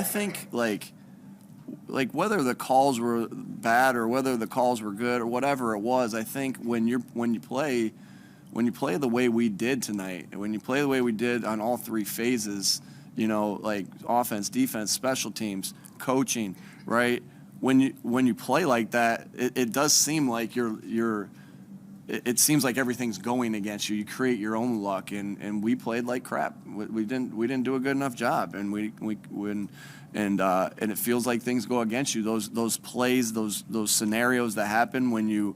think like whether the calls were bad or whether the calls were good or whatever it was, I think when you play the way we did tonight, and when you play the way we did on all three phases, like offense, defense, special teams, coaching, right? When you play like that, it does seem like it seems like everything's going against you. You create your own luck, and we played like crap. We didn't do a good enough job, and and it feels like things go against you. Those plays, those scenarios that happen when you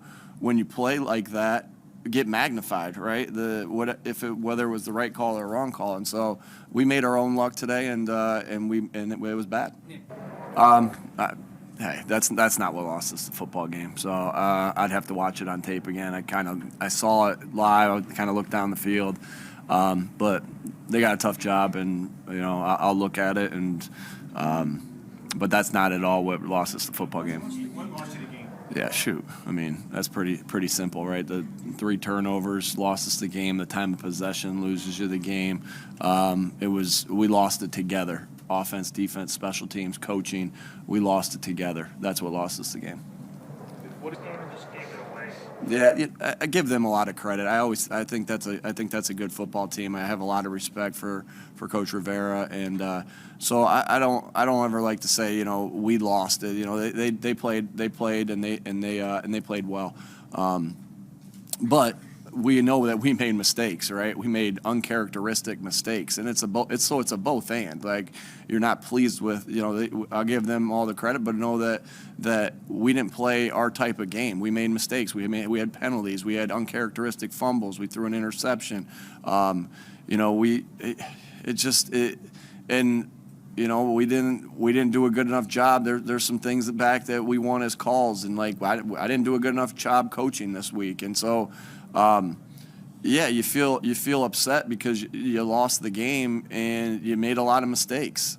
play like that get magnified, right? Whether it was the right call or wrong call, and so we made our own luck today, and it was bad. Hey, that's not what lost us the football game. So I'd have to watch it on tape again. I saw it live. I kind of looked down the field, but they got a tough job, and I'll look at it, and but that's not at all what lost us the football game. What lost you the game? Yeah, shoot. I mean, that's pretty simple, right? The 3 turnovers lost us the game. The time of possession loses you the game. We lost it together. Offense, defense, special teams, coaching, we lost it together. That's what lost us the game. What game just gave it away? Yeah, I give them a lot of credit. I think that's a good football team. I have a lot of respect for Coach Rivera, and so I don't ever like to say we lost it. They played and they played well, but we know that we made mistakes, right? We made uncharacteristic mistakes, and it's a both and. Like, you're not pleased with, I'll give them all the credit, but know that we didn't play our type of game. We made mistakes. We had penalties. We had uncharacteristic fumbles. We threw an interception. We didn't do a good enough job. There's some things back that we want as calls, and I didn't do a good enough job coaching this week, and so. You feel upset because you lost the game and you made a lot of mistakes.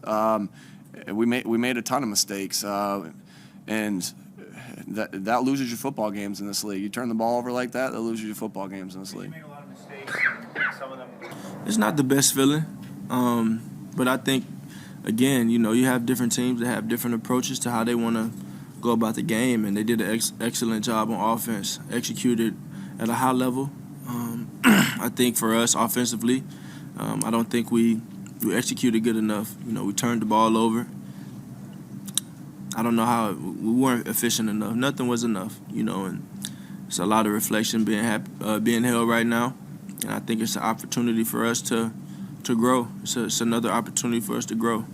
We made a ton of mistakes, and that loses you football games in this league. You turn the ball over like that loses you football games in this league. You made a lot of mistakes. Some of them. It's not the best feeling, but I think again, you have different teams that have different approaches to how they want to go about the game, and they did an excellent job on offense, executed at a high level. I think for us offensively, I don't think we executed good enough. We turned the ball over. I don't know how we weren't efficient enough. Nothing was enough, and it's a lot of reflection being held right now, and I think it's an opportunity for us to grow. It's another opportunity for us to grow.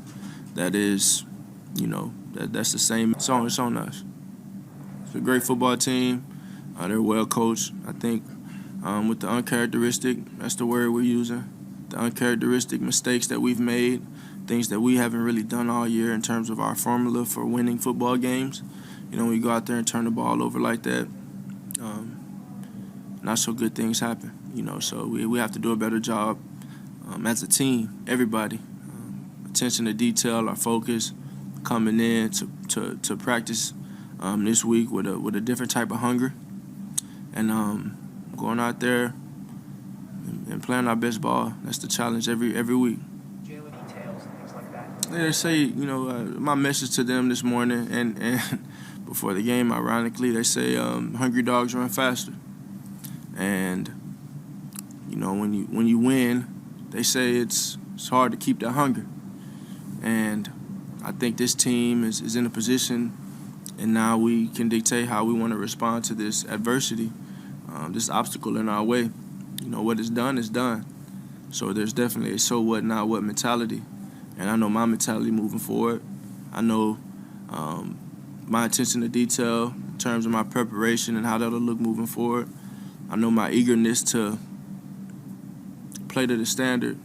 That is, that's the same. It's on us. It's a great football team. They're well coached. I think with the uncharacteristic, that's the word we're using, the uncharacteristic mistakes that we've made, things that we haven't really done all year in terms of our formula for winning football games. When you go out there and turn the ball over like that, not so good things happen. So we have to do a better job as a team, everybody. Attention to detail, our focus, coming in to practice this week with a different type of hunger. And going out there and playing our best ball. That's the challenge every week. Jalen details and things like that. They say, my message to them this morning and before the game, ironically, they say hungry dogs run faster. And, when you win, they say it's hard to keep that hunger. And I think this team is in a position, and now we can dictate how we want to respond to this adversity. This obstacle in our way. What is done is done. So there's definitely a so what, not what mentality. And I know my mentality moving forward. I know my attention to detail in terms of my preparation and how that'll look moving forward. I know my eagerness to play to the standard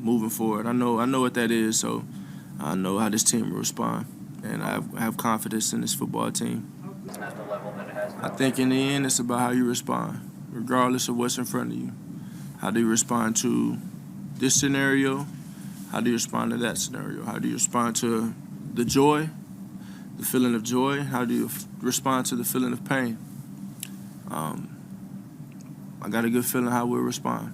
moving forward. I know what that is, so I know how this team will respond. And I have confidence in this football team. At the level that it has. I think in the end, it's about how you respond, regardless of what's in front of you. How do you respond to this scenario? How do you respond to that scenario? How do you respond to the joy, the feeling of joy? How do you respond to the feeling of pain? I got a good feeling how we'll respond.